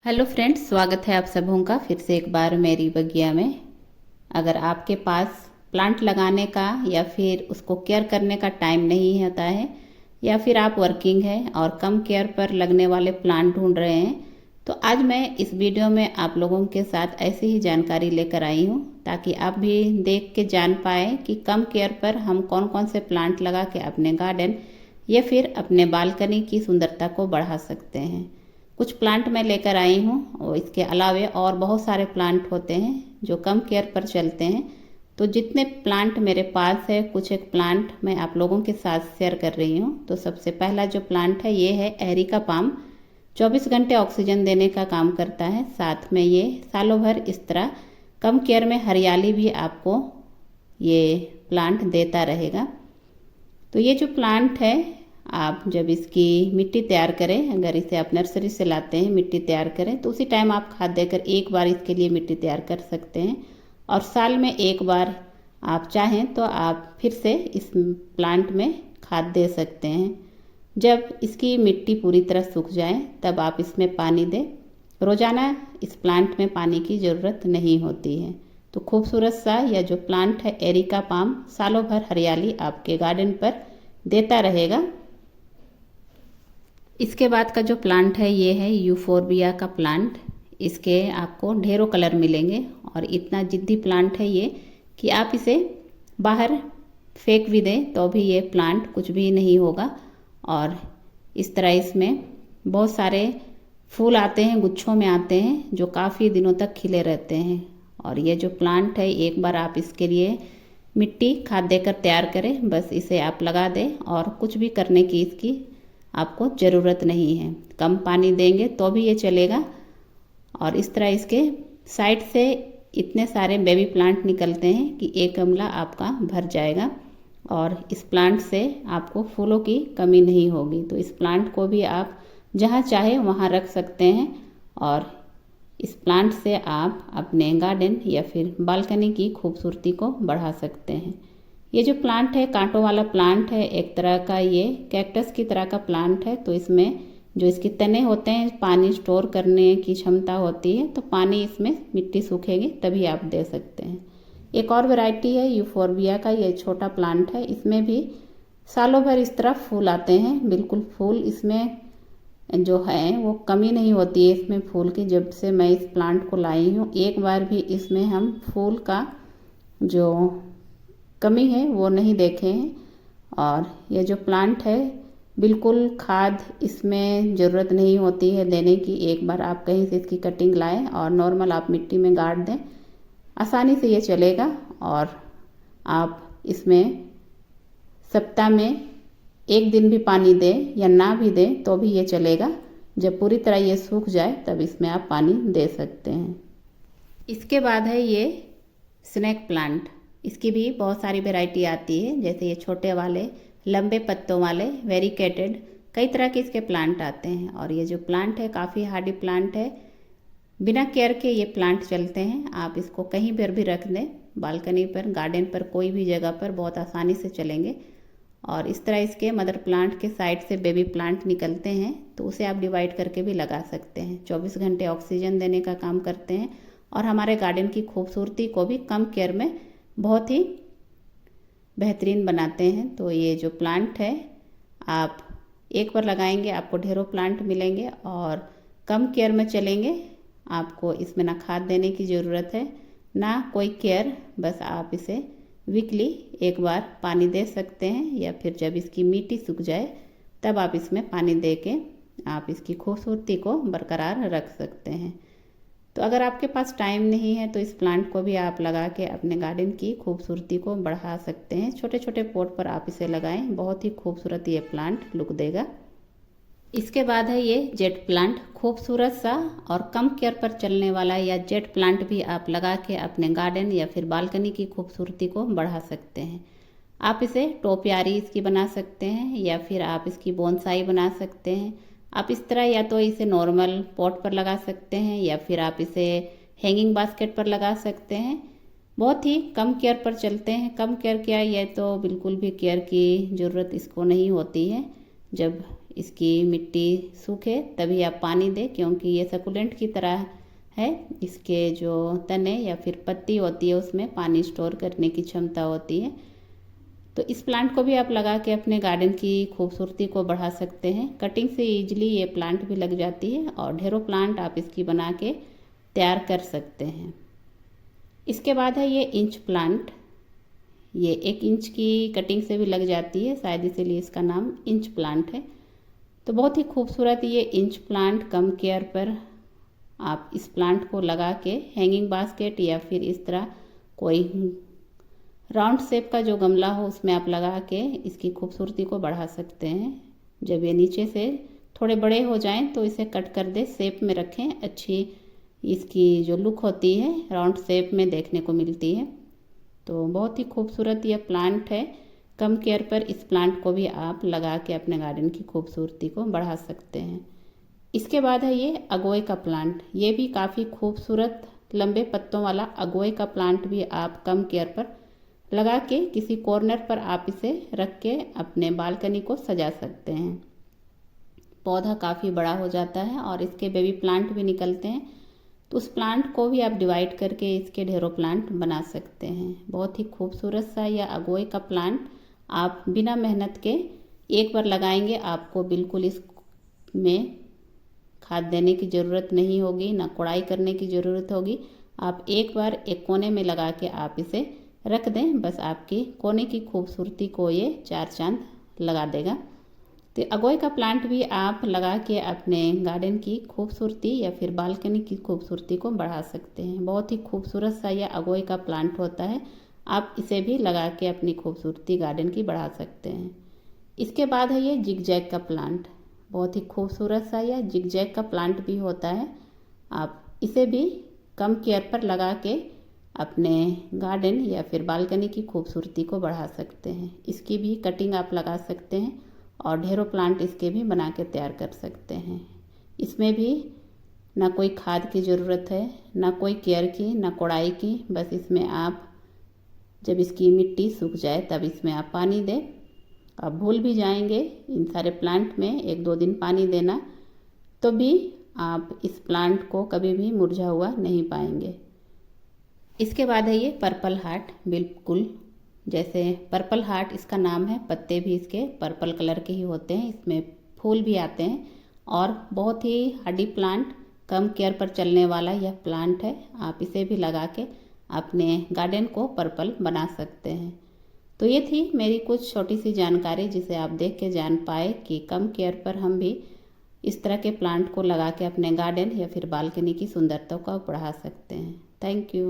Hello friends, स्वागत है आप सबों का फिर से एक बार मेरी बगिया में। अगर आपके पास प्लांट लगाने का या फिर उसको केयर करने का टाइम नहीं होता है या फिर आप वर्किंग है और कम केयर पर लगने वाले प्लांट ढूंढ रहे हैं, तो आज मैं इस वीडियो में आप लोगों के साथ ऐसी ही जानकारी लेकर आई हूँ ताकि आप भी देख के जान पाए कि कम केयर पर हम कौन कौन से प्लांट लगा के अपने गार्डन या फिर अपने बालकनी की सुंदरता को बढ़ा सकते हैं। कुछ प्लांट मैं लेकर आई हूँ और इसके अलावे और बहुत सारे प्लांट होते हैं जो कम केयर पर चलते हैं। तो जितने प्लांट मेरे पास है, कुछ एक प्लांट मैं आप लोगों के साथ शेयर कर रही हूँ। तो सबसे पहला जो प्लांट है ये है एरिका पाम। 24 घंटे ऑक्सीजन देने का काम करता है, साथ में ये सालों भर इस तरह कम केयर में हरियाली भी आपको ये प्लांट देता रहेगा। तो ये जो प्लांट है, आप जब इसकी मिट्टी तैयार करें, अगर इसे आप नर्सरी से लाते हैं मिट्टी तैयार करें, तो उसी टाइम आप खाद देकर एक बार इसके लिए मिट्टी तैयार कर सकते हैं। और साल में एक बार आप चाहें तो आप फिर से इस प्लांट में खाद दे सकते हैं। जब इसकी मिट्टी पूरी तरह सूख जाए तब आप इसमें पानी दें। रोज़ाना इस प्लांट में पानी की ज़रूरत नहीं होती है। तो खूबसूरत सा यह जो प्लांट है एरिका पाम, सालों भर हरियाली आपके गार्डन पर देता रहेगा। इसके बाद का जो प्लांट है ये है यूफोरबिया का प्लांट। इसके आपको ढेरों कलर मिलेंगे और इतना जिद्दी प्लांट है ये कि आप इसे बाहर फेंक भी दें तो भी ये प्लांट कुछ भी नहीं होगा। और इस तरह इसमें बहुत सारे फूल आते हैं, गुच्छों में आते हैं, जो काफ़ी दिनों तक खिले रहते हैं। और ये जो प्लांट है, एक बार आप इसके लिए मिट्टी खाद देकर तैयार करें, बस इसे आप लगा दें और कुछ भी करने की इसकी आपको ज़रूरत नहीं है। कम पानी देंगे तो भी ये चलेगा। और इस तरह इसके साइड से इतने सारे बेबी प्लांट निकलते हैं कि एक गमला आपका भर जाएगा और इस प्लांट से आपको फूलों की कमी नहीं होगी। तो इस प्लांट को भी आप जहाँ चाहे वहाँ रख सकते हैं और इस प्लांट से आप अपने गार्डन या फिर बालकनी की खूबसूरती को बढ़ा सकते हैं। ये जो प्लांट है कांटों वाला प्लांट है, एक तरह का ये कैक्टस की तरह का प्लांट है। तो इसमें जो इसके तने होते हैं, पानी स्टोर करने की क्षमता होती है। तो पानी इसमें मिट्टी सूखेगी तभी आप दे सकते हैं। एक और वैरायटी है यूफोरबिया का, ये छोटा प्लांट है। इसमें भी सालों भर इस तरह फूल आते हैं, बिल्कुल फूल इसमें जो है वो कमी नहीं होती है इसमें फूल की। जब से मैं इस प्लांट को लाई हूँ, एक बार भी इसमें हम फूल का जो कमी है वो नहीं देखे हैं। और यह जो प्लांट है, बिल्कुल खाद इसमें ज़रूरत नहीं होती है देने की। एक बार आप कहीं से इसकी कटिंग लाएं और नॉर्मल आप मिट्टी में गाड़ दें, आसानी से ये चलेगा। और आप इसमें सप्ताह में एक दिन भी पानी दें या ना भी दें तो भी ये चलेगा। जब पूरी तरह ये सूख जाए तब इसमें आप पानी दे सकते हैं। इसके बाद है ये स्नेक प्लांट। इसकी भी बहुत सारी वैरायटी आती है, जैसे ये छोटे वाले, लंबे पत्तों वाले, वेरिकेटेड, कई तरह के इसके प्लांट आते हैं। और ये जो प्लांट है काफ़ी हार्डी प्लांट है, बिना केयर के ये प्लांट चलते हैं। आप इसको कहीं पर भी रख दें, बालकनी पर, गार्डन पर, कोई भी जगह पर बहुत आसानी से चलेंगे। और इस तरह इसके मदर प्लांट के साइड से बेबी प्लांट निकलते हैं, तो उसे आप डिवाइड करके भी लगा सकते हैं। 24 घंटे ऑक्सीजन देने का काम करते हैं और हमारे गार्डन की खूबसूरती को भी कम केयर में बहुत ही बेहतरीन बनाते हैं। तो ये जो प्लांट है, आप एक बार लगाएंगे आपको ढेरों प्लांट मिलेंगे और कम केयर में चलेंगे। आपको इसमें ना खाद देने की ज़रूरत है ना कोई केयर, बस आप इसे वीकली एक बार पानी दे सकते हैं या फिर जब इसकी मिट्टी सूख जाए तब आप इसमें पानी दे के आप इसकी खूबसूरती को बरकरार रख सकते हैं। तो अगर आपके पास टाइम नहीं है तो इस प्लांट को भी आप लगा के अपने गार्डन की खूबसूरती को बढ़ा सकते हैं। छोटे छोटे पॉट पर आप इसे लगाएं, बहुत ही खूबसूरत ये प्लांट लुक देगा। इसके बाद है ये जेट प्लांट, खूबसूरत सा और कम केयर पर चलने वाला। या जेट प्लांट भी आप लगा के अपने गार्डन या फिर बालकनी की खूबसूरती को बढ़ा सकते हैं। आप इसे टोपियारी इसकी बना सकते हैं या फिर आप इसकी बोनसाई बना सकते हैं। आप इस तरह या तो इसे नॉर्मल पॉट पर लगा सकते हैं या फिर आप इसे हैंगिंग बास्केट पर लगा सकते हैं। बहुत ही कम केयर पर चलते हैं। कम केयर किया, ये तो बिल्कुल भी केयर की ज़रूरत इसको नहीं होती है। जब इसकी मिट्टी सूखे तभी आप पानी दें, क्योंकि ये सकुलेंट की तरह है। इसके जो तने या फिर पत्ती होती है उसमें पानी स्टोर करने की क्षमता होती है। तो इस प्लांट को भी आप लगा के अपने गार्डन की खूबसूरती को बढ़ा सकते हैं। कटिंग से इजीली ये प्लांट भी लग जाती है और ढेरों प्लांट आप इसकी बना के तैयार कर सकते हैं। इसके बाद है ये इंच प्लांट। ये 1 इंच की कटिंग से भी लग जाती है, शायद इसीलिए इसका नाम इंच प्लांट है। तो बहुत ही खूबसूरत ये इंच प्लांट कम केयर पर आप इस प्लांट को लगा के हैंगिंग बास्केट या फिर इस तरह कोई राउंड शेप का जो गमला हो उसमें आप लगा के इसकी खूबसूरती को बढ़ा सकते हैं। जब ये नीचे से थोड़े बड़े हो जाएं तो इसे कट कर दे, शेप में रखें। अच्छी इसकी जो लुक होती है राउंड शेप में देखने को मिलती है। तो बहुत ही खूबसूरत यह प्लांट है। कम केयर पर इस प्लांट को भी आप लगा के अपने गार्डन की खूबसूरती को बढ़ा सकते हैं। इसके बाद है ये अगोए का प्लांट। ये भी काफ़ी खूबसूरत लंबे पत्तों वाला अगोए का प्लांट भी आप कम केयर पर लगा के किसी कॉर्नर पर आप इसे रख के अपने बालकनी को सजा सकते हैं। पौधा काफ़ी बड़ा हो जाता है और इसके बेबी प्लांट भी निकलते हैं। तो उस प्लांट को भी आप डिवाइड करके इसके ढेरों प्लांट बना सकते हैं। बहुत ही खूबसूरत सा यह अगोए का प्लांट आप बिना मेहनत के एक बार लगाएंगे, आपको बिल्कुल इसमें खाद देने की ज़रूरत नहीं होगी, ना कोड़ाई करने की ज़रूरत होगी। आप एक बार एक कोने में लगा के आप इसे रख दें, बस आपकी कोने की खूबसूरती को ये 4 चांद लगा देगा। तो अगोए का प्लांट भी आप लगा के अपने गार्डन की खूबसूरती या फिर बालकनी की खूबसूरती को बढ़ा सकते हैं। बहुत ही खूबसूरत सा यह अगोए का प्लांट होता है। आप इसे भी लगा के अपनी खूबसूरती गार्डन की बढ़ा सकते हैं। इसके बाद है ये जिगजैग का प्लांट। बहुत ही खूबसूरत सा यह जिगजैग का प्लांट भी होता है। आप इसे भी कम केयर पर लगा के अपने गार्डन या फिर बालकनी की खूबसूरती को बढ़ा सकते हैं। इसकी भी कटिंग आप लगा सकते हैं और ढेरों प्लांट इसके भी बना के तैयार कर सकते हैं। इसमें भी ना कोई खाद की ज़रूरत है, ना कोई केयर की, ना कोड़ाई की। बस इसमें आप जब इसकी मिट्टी सूख जाए तब इसमें आप पानी दें। आप भूल भी जाएंगे इन सारे प्लांट में 1-2 दिन पानी देना, तो भी आप इस प्लांट को कभी भी मुरझा हुआ नहीं पाएंगे। इसके बाद है ये पर्पल हार्ट। बिल्कुल जैसे पर्पल हार्ट इसका नाम है, पत्ते भी इसके पर्पल कलर के ही होते हैं, इसमें फूल भी आते हैं और बहुत ही हार्डी प्लांट, कम केयर पर चलने वाला यह प्लांट है। आप इसे भी लगा के अपने गार्डन को पर्पल बना सकते हैं। तो ये थी मेरी कुछ छोटी सी जानकारी जिसे आप देख के जान पाए कि कम केयर पर हम भी इस तरह के प्लांट को लगा के अपने गार्डन या फिर बालकनी की सुंदरता को बढ़ा सकते हैं। Thank you.